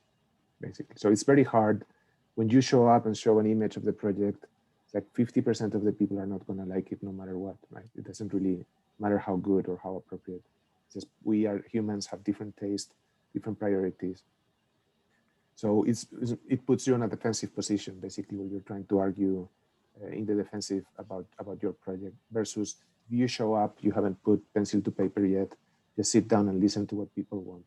basically. So it's very hard when you show up and show an image of the project. It's like 50% of the people are not going to like it no matter what, right? It doesn't really matter how good or how appropriate. It's just we are humans, have different tastes, different priorities. So it puts you in a defensive position, basically, where you're trying to argue in the defensive about your project, versus if you show up, you haven't put pencil to paper yet, just sit down and listen to what people want.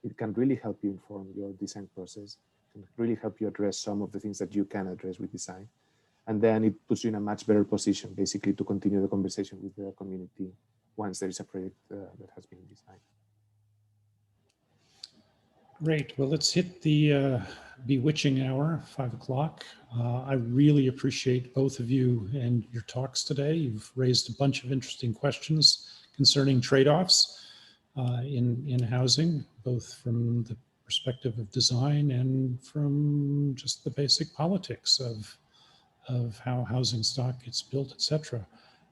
It can really help you inform your design process. It can really help you address some of the things that you can address with design. And then it puts you in a much better position, basically, to continue the conversation with the community once there is a project that has been designed. Great. Well, let's hit the bewitching hour, 5 o'clock. I really appreciate both of you and your talks today. You've raised a bunch of interesting questions concerning trade-offs in housing, both from the perspective of design and from just the basic politics of how housing stock gets built, etc.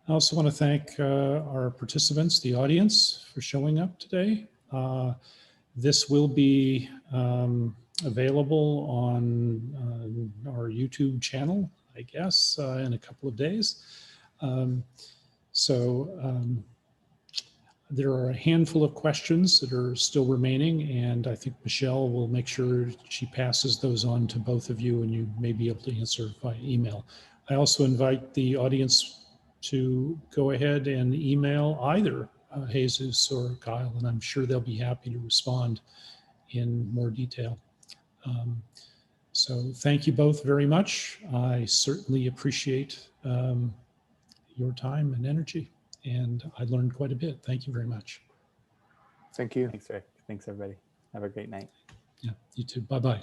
I also want to thank our participants, the audience, for showing up today. This will be available on our YouTube channel, I guess, in a couple of days. There are a handful of questions that are still remaining, and I think Michelle will make sure she passes those on to both of you, and you may be able to answer by email. I also invite the audience to go ahead and email either Jesus or Kyle, and I'm sure they'll be happy to respond in more detail. So thank you both very much. I certainly appreciate your time and energy, and I learned quite a bit. Thank you very much. Thank you. Thanks, Rick. Thanks, everybody. Have a great night. Yeah, you too. Bye-bye.